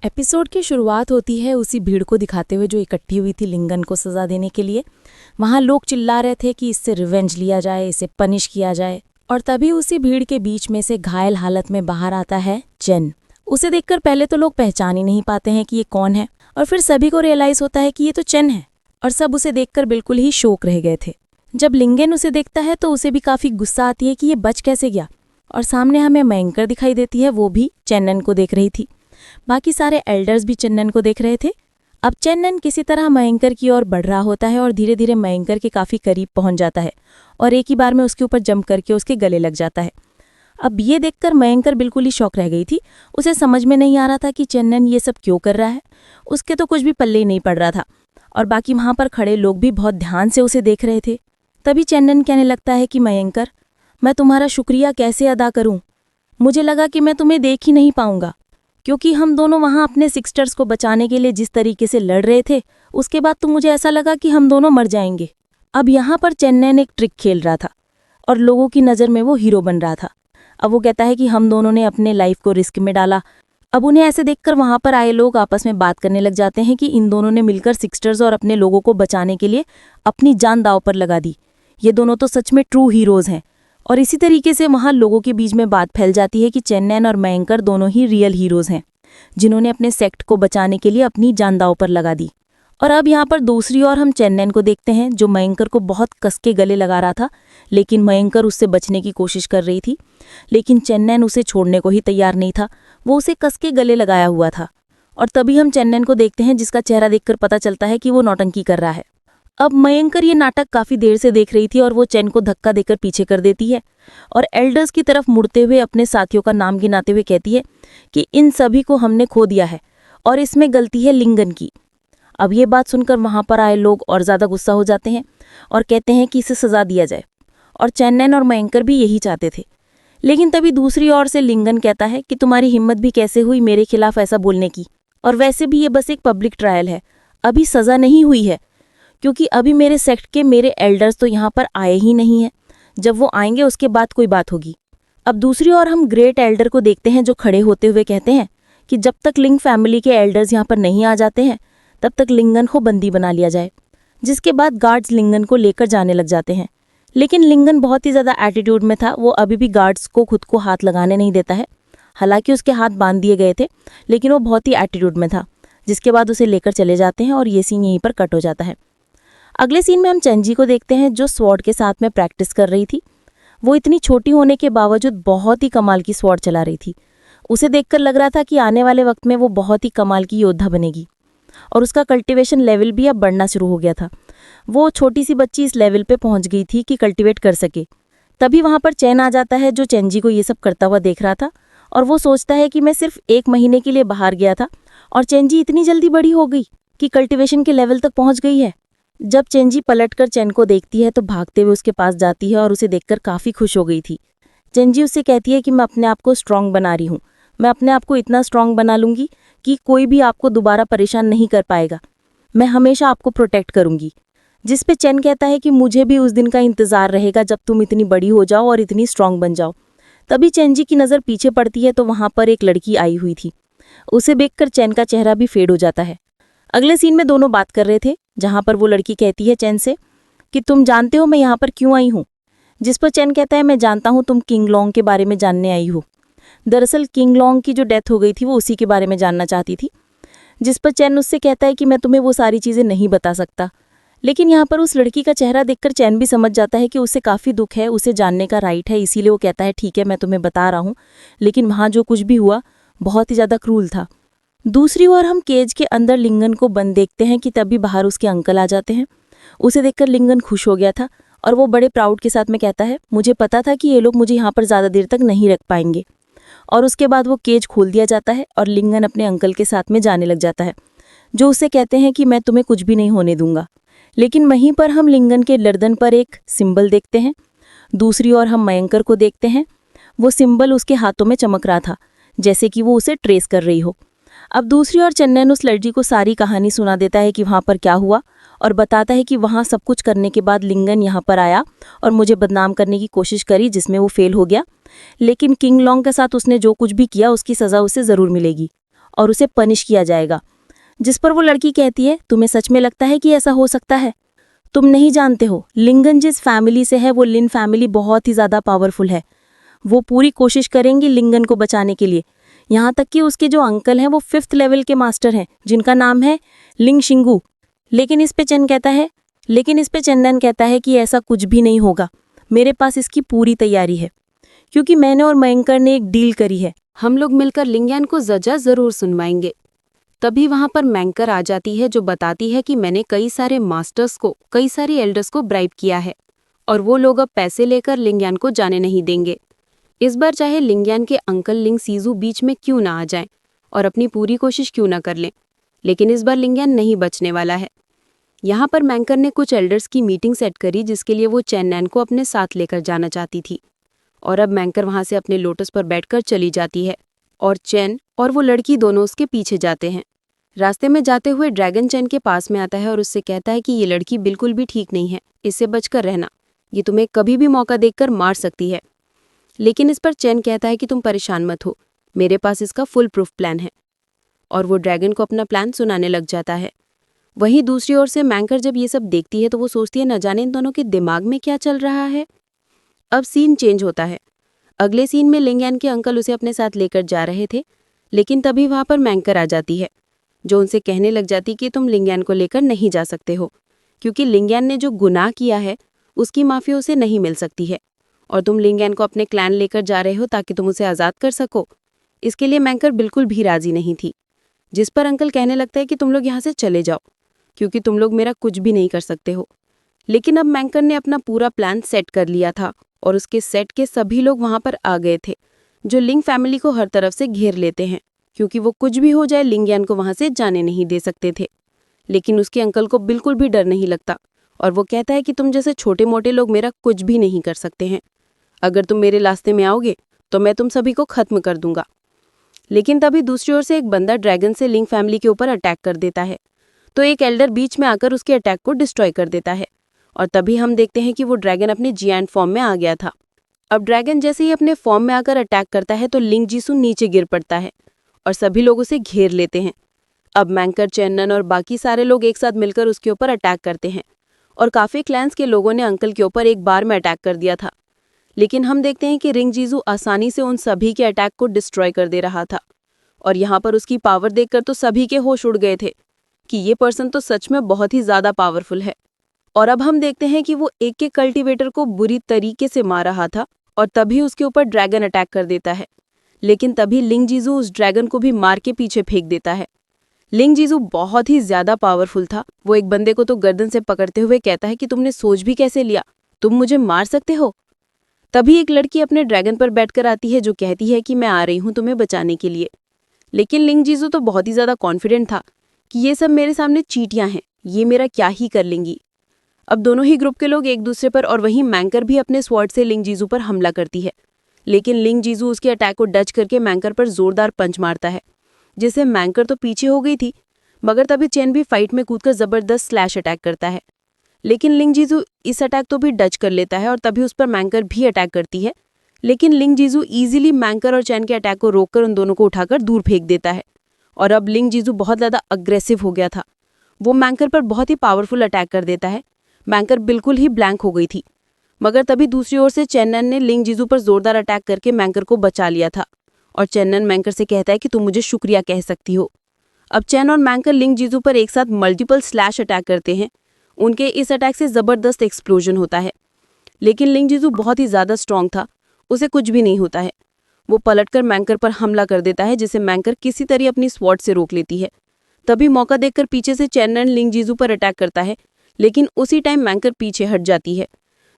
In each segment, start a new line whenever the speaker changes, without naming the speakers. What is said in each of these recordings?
Episode की शुरुआत होती है उसी भीड़ को दिखाते हुए जो इकट्ठी हुई थी लिंगन को सजा देने के लिए। वहां लोग चिल्ला रहे थे कि इससे रिवेंज लिया जाए, इसे पनिश किया जाए। और तभी उसी भीड़ के बीच में से घायल हालत में बाहर आता है जेन। उसे देखकर पहले तो लोग पहचान ही नहीं पाते हैं कि ये कौन है, और फिर सभी को रियलाइज होता है कि ये तो चेन है। और सब उसे देखकर बिल्कुल ही शॉक रह गए थे। जब लिंगन उसे देखता है तो उसे भी काफी गुस्सा आती है कि ये बच कैसे गया। और सामने हमें मयंकर दिखाई देती है, वो भी चेन्नन को देख रही थी। बाकी सारे एल्डर्स भी चेन्नन को देख रहे थे। अब चेन्नन किसी तरह मयंकर की ओर बढ़ रहा होता है और धीरे धीरे मयंकर के काफी करीब पहुंच जाता है और एक ही बार में उसके ऊपर जंप करके उसके गले लग जाता है। अब ये देखकर मयंकर बिल्कुल ही शॉक रह गई थी। उसे समझ में नहीं आ रहा था कि चेन्नन ये सब क्यों कर रहा है। उसके तो कुछ भी पल्ले ही नहीं पड़ रहा था और बाकी वहां पर खड़े लोग भी बहुत ध्यान से उसे देख रहे थे। तभी चेन्नन कहने लगता है कि मयंकर, मैं तुम्हारा शुक्रिया कैसे अदा करूं। मुझे लगा कि मैं तुम्हें देख ही नहीं पाऊंगा, क्योंकि हम दोनों वहां अपने सिस्टर्स को बचाने के लिए जिस तरीके से लड़ रहे थे, उसके बाद तो मुझे ऐसा लगा कि हम दोनों मर जाएंगे। अब यहाँ पर चेन्नन एक ट्रिक खेल रहा था और लोगों की नज़र में वो हीरो बन रहा था। अब वो कहता है कि हम दोनों ने अपने लाइफ को रिस्क में डाला। अब उन्हें ऐसे देखकर वहां पर आए लोग आपस में बात करने लग जाते हैं कि इन दोनों ने मिलकर सिस्टर्स और अपने लोगों को बचाने के लिए अपनी जान दांव पर लगा दी। ये दोनों तो सच में ट्रू हीरोज हैं। और इसी तरीके से वहां लोगों के बीच में बात फैल जाती है कि चेन्नन और मयंकर दोनों ही रियल हीरोज हैं, जिन्होंने अपने सेक्ट को बचाने के लिए अपनी जान दांव पर लगा दी। और अब यहाँ पर दूसरी ओर हम चेन्नन को देखते हैं, जो मयंकर को बहुत कस के गले लगा रहा था, लेकिन मयंकर उससे बचने की कोशिश कर रही थी। लेकिन चेन्नन उसे छोड़ने को ही तैयार नहीं था, वो उसे कस के गले लगाया हुआ था। और तभी हम चेन्नन को देखते हैं, जिसका चेहरा देखकर पता चलता है कि वो नौटंकी कर रहा है। अब मयंकर ये नाटक काफी देर से देख रही थी और वो चेन को धक्का देकर पीछे कर देती है और एल्डर्स की तरफ मुड़ते हुए अपने साथियों का नाम गिनाते हुए कहती है कि इन सभी को हमने खो दिया है और इसमें गलती है लिंगन की। अब ये बात सुनकर वहां पर आए लोग और ज्यादा गुस्सा हो जाते हैं और कहते हैं कि इसे सजा दिया जाए, और चेन्नन और मयंकर भी यही चाहते थे। लेकिन तभी दूसरी ओर से लिंगन कहता है कि तुम्हारी हिम्मत भी कैसे हुई मेरे खिलाफ ऐसा बोलने की, और वैसे भी ये बस एक पब्लिक ट्रायल है, अभी सजा नहीं हुई है, क्योंकि अभी मेरे सेक्ट के मेरे एल्डर्स तो यहाँ पर आए ही नहीं हैं। जब वो आएंगे उसके बाद कोई बात होगी। अब दूसरी ओर हम ग्रेट एल्डर को देखते हैं, जो खड़े होते हुए कहते हैं कि जब तक लिंग फैमिली के एल्डर्स यहाँ पर नहीं आ जाते हैं तब तक लिंगन को बंदी बना लिया जाए। जिसके बाद गार्ड्स लिंगन को लेकर जाने लग जाते हैं। लेकिन लिंगन बहुत ही ज़्यादा एटीट्यूड में था, वो अभी भी गार्ड्स को खुद को हाथ लगाने नहीं देता है। हालांकि उसके हाथ बांध दिए गए थे, लेकिन वो बहुत ही एटीट्यूड में था। जिसके बाद उसे लेकर चले जाते हैं और ये सीन यहीं पर कट हो जाता है। अगले सीन में हम चेंजी को देखते हैं, जो स्वॉर्ड के साथ में प्रैक्टिस कर रही थी। वो इतनी छोटी होने के बावजूद बहुत ही कमाल की स्वॉर्ड चला रही थी। उसे देखकर लग रहा था कि आने वाले वक्त में वो बहुत ही कमाल की योद्धा बनेगी, और उसका कल्टीवेशन लेवल भी अब बढ़ना शुरू हो गया था। वो छोटी सी बच्ची इस लेवल पे पहुंच गई थी कि कल्टीवेट कर सके। तभी वहां पर चैन आ जाता है, जो चेंजी को ये सब करता हुआ देख रहा था, और वो सोचता है कि मैं सिर्फ 1 महीने के लिए बाहर गया था और चेंजी इतनी जल्दी बड़ी हो गई कि कल्टीवेशन के लेवल तक पहुंच गई है। जब चेंजी पलटकर चेन को देखती है तो भागते हुए उसके पास जाती है और उसे देखकर काफी खुश हो गई थी। चेंजी उससे कहती है कि मैं अपने आप को स्ट्रांग बना रही हूँ, मैं अपने आप को इतना स्ट्रांग बना लूंगी कि कोई भी आपको दोबारा परेशान नहीं कर पाएगा, मैं हमेशा आपको प्रोटेक्ट करूंगी। जिस पे चेन कहता है कि मुझे भी उस दिन का इंतजार रहेगा जब तुम इतनी बड़ी हो जाओ और इतनी स्ट्रांग बन जाओ। तभी चेंजी की नज़र पीछे पड़ती है तो वहां पर एक लड़की आई हुई थी। उसे देखकर चैन का चेहरा भी फेड हो जाता है। अगले सीन में दोनों बात कर रहे थे, जहां पर वो लड़की कहती है चैन से कि तुम जानते हो मैं यहाँ पर क्यों आई हूँ। जिस पर चैन कहता है मैं जानता हूँ तुम किंग लॉन्ग के बारे में जानने आई हो। दरअसल किंग लॉन्ग की जो डेथ हो गई थी वो उसी के बारे में जानना चाहती थी। जिस पर चैन उससे कहता है कि मैं तुम्हें वो सारी चीज़ें नहीं बता सकता। लेकिन यहाँ पर उस लड़की का चेहरा देखकर चैन भी समझ जाता है कि उसे काफ़ी दुख है, उसे जानने का राइट है, इसीलिए वो कहता है ठीक है मैं तुम्हें बता रहा हूँ, लेकिन वहाँ जो कुछ भी हुआ बहुत ही ज़्यादा क्रूल था। दूसरी ओर हम केज के अंदर लिंगन को बंद देखते हैं कि तभी बाहर उसके अंकल आ जाते हैं। उसे देखकर लिंगन खुश हो गया था और वो बड़े प्राउड के साथ में कहता है मुझे पता था कि ये लोग मुझे यहाँ पर ज़्यादा देर तक नहीं रख पाएंगे। और उसके बाद वो केज खोल दिया जाता है और लिंगन अपने अंकल के साथ में जाने लग जाता है, जो उसे कहते हैं कि मैं तुम्हें कुछ भी नहीं होने दूंगा। लेकिन वहीं पर हम लिंगन के गर्दन पर एक सिंबल देखते हैं। दूसरी ओर हम मयंकर को देखते हैं, वो सिंबल उसके हाथों में चमक रहा था, जैसे कि वो उसे ट्रेस कर रही हो। अब दूसरी ओर चेन्नन उस लड़की को सारी कहानी सुना देता है कि वहाँ पर क्या हुआ, और बताता है कि वहाँ सब कुछ करने के बाद लिंगन यहाँ पर आया और मुझे बदनाम करने की कोशिश करी, जिसमें वो फेल हो गया। लेकिन किंग लॉन्ग के साथ उसने जो कुछ भी किया उसकी सज़ा उसे ज़रूर मिलेगी। और उसे पनिश किया जाएगा। जिस पर वो लड़की कहती है, तुम्हें सच में लगता है कि ऐसा हो सकता है? तुम नहीं जानते हो, लिंगन जिस फैमिली से है वो लिन फैमिली बहुत ही ज़्यादा पावरफुल है। वो पूरी कोशिश करेंगी लिंगन को बचाने के लिए। यहाँ तक कि उसके जो अंकल हैं वो 5th लेवल के मास्टर हैं, जिनका नाम है लिंग शिंगू। लेकिन इस पे चंदन कहता है कि ऐसा कुछ भी नहीं होगा, मेरे पास इसकी पूरी तैयारी है, क्योंकि मैंने और मयंकर ने एक डील करी है।
हम लोग मिलकर लिंगयान को सजा जरूर सुनवाएंगे। तभी वहां पर मैंकर आ जाती है, जो बताती है कि मैंने कई सारे मास्टर्स को, कई सारे एल्डर्स को ब्राइब किया है और वो लोग अब पैसे लेकर लिंगयान को जाने नहीं देंगे। इस बार चाहे लिंगयान के अंकल लिंग सीजू बीच में क्यों ना आ जाएं और अपनी पूरी कोशिश क्यों ना कर लें, लेकिन इस बार लिंगयान नहीं बचने वाला है। यहाँ पर मैंकर ने कुछ एल्डर्स की मीटिंग सेट करी, जिसके लिए वो चेन्नैन को अपने साथ लेकर जाना चाहती थी। और अब मैंकर वहां से अपने लोटस पर बैठकर चली जाती है और चैन और वो लड़की दोनों उसके पीछे जाते हैं। रास्ते में जाते हुए ड्रैगन चैन के पास में आता है और उससे कहता है कि ये लड़की बिल्कुल भी ठीक नहीं है, इससे बचकर रहना, ये तुम्हें कभी भी मौका देखकर मार सकती है। लेकिन इस पर चैन कहता है कि तुम परेशान मत हो, मेरे पास इसका फुल प्रूफ प्लान है। और वो ड्रैगन को अपना प्लान सुनाने लग जाता है। वहीं दूसरी ओर से मैंकर जब ये सब देखती है तो वो सोचती है, न जाने इन दोनों के दिमाग में क्या चल रहा है। अब सीन चेंज होता है। अगले सीन में लिंगयान के अंकल उसे अपने साथ लेकर जा रहे थे, लेकिन तभी वहां पर मैंकर आ जाती है, जो उनसे कहने लग जाती कि तुम लिंगयान को लेकर नहीं जा सकते हो, क्योंकि लिंगयान ने जो गुनाह किया है उसकी माफी उसे नहीं मिल सकती है, और तुम लिंगयान को अपने क्लैन लेकर जा रहे हो ताकि तुम उसे आज़ाद कर सको। इसके लिए मैंकर बिल्कुल भी राजी नहीं थी, जिस पर अंकल कहने लगता है कि तुम लोग यहाँ से चले जाओ, क्योंकि तुम लोग मेरा कुछ भी नहीं कर सकते हो। लेकिन अब मैंकर ने अपना पूरा प्लान सेट कर लिया था और उसके सेट के सभी लोग वहां पर आ गए थे, जो लिंग फैमिली को हर तरफ से घेर लेते हैं, क्योंकि वो कुछ भी हो जाए लिंगयान को वहां से जाने नहीं दे सकते थे। लेकिन उसके अंकल को बिल्कुल भी डर नहीं लगता और वो कहता है कि तुम जैसे छोटे मोटे लोग मेरा कुछ भी नहीं कर सकते हैं। अगर तुम मेरे रास्ते में आओगे तो मैं तुम सभी को खत्म कर दूंगा। लेकिन तभी दूसरी ओर से एक बंदा ड्रैगन से लिंग फैमिली के ऊपर अटैक कर देता है, तो एक एल्डर बीच में आकर उसके अटैक को डिस्ट्रॉय कर देता है। और तभी हम देखते हैं कि वो ड्रैगन अपने जियांट फॉर्म में आ गया था। अब ड्रैगन जैसे ही अपने फॉर्म में आकर अटैक करता है तो लिंग जीसू नीचे गिर पड़ता है और सभी लोग उसे घेर लेते हैं। अब मैंकर, चेन्नन और बाकी सारे लोग एक साथ मिलकर उसके ऊपर अटैक करते हैं और काफी क्लैंस के लोगों ने अंकल के ऊपर एक बार में अटैक कर दिया था। लेकिन हम देखते हैं कि रिंग जीजू आसानी से उन सभी के अटैक को डिस्ट्रॉय कर दे रहा था और यहाँ पर उसकी पावर देखकर तो सभी के होश उड़ गए थे कि ये पर्सन तो सच में बहुत ही ज्यादा पावरफुल है। और अब हम देखते हैं कि वो एक कल्टीवेटर को बुरी तरीके से मार रहा था और तभी उसके ऊपर ड्रैगन अटैक कर देता है। लेकिन तभी लिंग जीजू उस ड्रैगन को भी मार के पीछे फेंक देता है। लिंग जीजू बहुत ही ज्यादा पावरफुल था। वो एक बंदे को तो गर्दन से पकड़ते हुए कहता है कि तुमने सोच भी कैसे लिया, तुम मुझे मार सकते हो। तभी एक लड़की अपने ड्रैगन पर बैठकर आती है, जो कहती है कि मैं आ रही हूँ तुम्हें बचाने के लिए। लेकिन लिंग जीजू तो बहुत ही ज्यादा कॉन्फिडेंट था कि ये सब मेरे सामने चींटियां हैं, ये मेरा क्या ही कर लेंगी। अब दोनों ही ग्रुप के लोग एक दूसरे पर, और वहीं मैंकर भी अपने स्वॉर्ड से लिंग जीजू पर हमला करती है। लेकिन लिंग जीजू उसके अटैक को डच करके मैंकर पर जोरदार पंच मारता है, जिससे मैंकर तो पीछे हो गई थी, मगर तभी चेन भी फाइट में कूदकर जबरदस्त स्लैश अटैक करता है। लेकिन लिंग जीजू इस अटैक तो भी डच कर लेता है और तभी उस पर मैंकर भी अटैक करती है। लेकिन लिंग जीजू इजीली मैंकर और चैन के अटैक को रोककर उन दोनों को उठाकर दूर फेंक देता है। और अब लिंग जीजू बहुत ज्यादा अग्रेसिव हो गया था। वो मैंकर पर बहुत ही पावरफुल अटैक कर देता है। मैंकर बिल्कुल ही ब्लैंक हो गई थी, मगर तभी दूसरी ओर से चेन्नन ने लिंग जीजू पर जोरदार अटैक करके मैंकर को बचा लिया था। और चेन्नन मैंकर से कहता है कि तुम मुझे शुक्रिया कह सकती हो। अब चैन और मैंकर लिंग जीजू पर एक साथ मल्टीपल स्लैश अटैक करते हैं। उनके इस अटैक से जबरदस्त एक्सप्लोजन होता है। लेकिन लिंग जीजू बहुत ही ज्यादा स्ट्रांग था, उसे कुछ भी नहीं होता है। वो पलटकर मैंकर पर हमला कर देता है, जिसे मैंकर किसी तरह अपनी स्वॉर्ड से रोक लेती है। तभी मौका देखकर पीछे से चेन्नन लिंग जीजू पर अटैक करता है, लेकिन उसी टाइम मैंकर पीछे हट जाती है,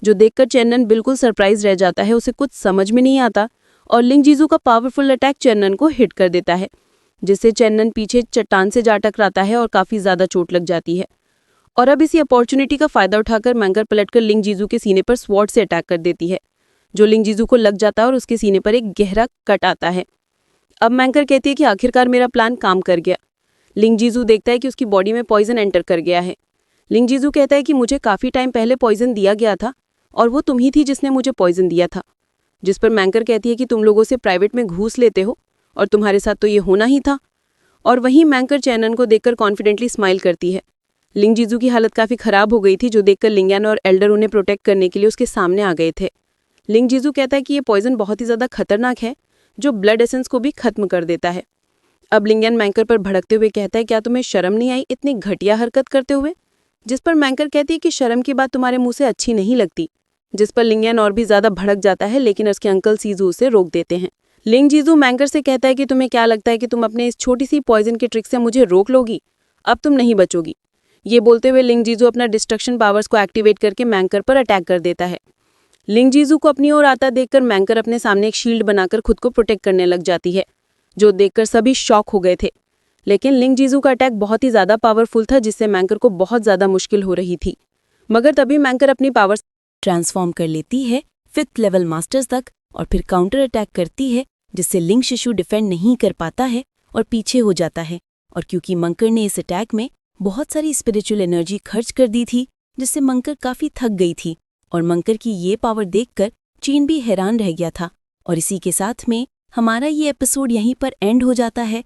जो देखकर चेन्नन बिल्कुल सरप्राइज रह जाता है। उसे कुछ समझ में नहीं आता और लिंग जीजू का पावरफुल अटैक चेन्नन को हिट कर देता है, जिससे चेन्नन पीछे चट्टान से जा टकराता है और काफी ज्यादा चोट लग जाती है। और अब इसी अपॉर्चुनिटी का फायदा उठाकर मैंकर पलटकर लिंग जीजू के सीने पर स्वॉर्ड से अटैक कर देती है, जो लिंग जीजू को लग जाता है और उसके सीने पर एक गहरा कट आता है। अब मैंकर कहती है कि आखिरकार मेरा प्लान काम कर गया। लिंग जीजू देखता है कि उसकी बॉडी में पॉइजन एंटर कर गया है। लिंग जीजू कहता है कि मुझे काफी टाइम पहले पॉइजन दिया गया था और वो तुम ही थी जिसने मुझे पॉइजन दिया था। जिस पर मैंकर कहती है कि तुम लोगों से प्राइवेट में घूस लेते हो और तुम्हारे साथ तो ये होना ही था। और वहीं मैंकर चैनन को देखकर कॉन्फिडेंटली स्माइल करती है। लिंग जीजू की हालत काफ़ी ख़राब हो गई थी, जो देखकर लिंगयान और एल्डर उन्हें प्रोटेक्ट करने के लिए उसके सामने आ गए थे। लिंग जीजू कहता है कि ये पॉइजन बहुत ही ज़्यादा खतरनाक है, जो ब्लड एसेंस को भी खत्म कर देता है। अब लिंगयान मैंकर पर भड़कते हुए कहता है, क्या तुम्हें शर्म नहीं आई इतनी घटिया हरकत करते हुए? जिस पर मैंकर कहती है कि शर्म की बात तुम्हारे मुंह से अच्छी नहीं लगती। जिस पर लिंगयान और भी ज़्यादा भड़क जाता है, लेकिन उसके अंकल सीजू उसे रोक देते हैं। लिंग जीजू मैंकर से कहता है कि तुम्हें क्या लगता है कि तुम अपने इस छोटी सी पॉइजन के ट्रिक से मुझे रोक लोगी? अब तुम नहीं बचोगी। ये बोलते हुए लिंग जीजू अपना डिस्ट्रक्शन पावर्स को एक्टिवेट करके मैंकर पर अटैक कर देता है। लिंग जीजू को अपनी ओर आता देखकर मैंकर अपने सामने एक शील्ड बनाकर खुद को प्रोटेक्ट करने लग जाती है, जो देखकर सभी शॉक हो गए थे। लेकिन लिंग जीजू का अटैक बहुत ही ज़्यादा पावरफुल था, जिससे मैंकर को बहुत ज़्यादा मुश्किल हो रही थी। मगर तभी मैंकर अपनी पावर्स
ट्रांसफॉर्म कर लेती है 5th लेवल मास्टर्स तक और फिर काउंटर अटैक करती है, जिससे लिंग शिशु डिफेंड नहीं कर पाता है और पीछे हो जाता है। और क्योंकि मंकर ने इस अटैक में बहुत सारी स्पिरिचुअल एनर्जी खर्च कर दी थी, जिससे मंकर काफ़ी थक गई थी और मंकर की ये पावर देखकर चीन भी हैरान रह गया था। और इसी के साथ में हमारा ये एपिसोड यहीं पर एंड हो जाता है।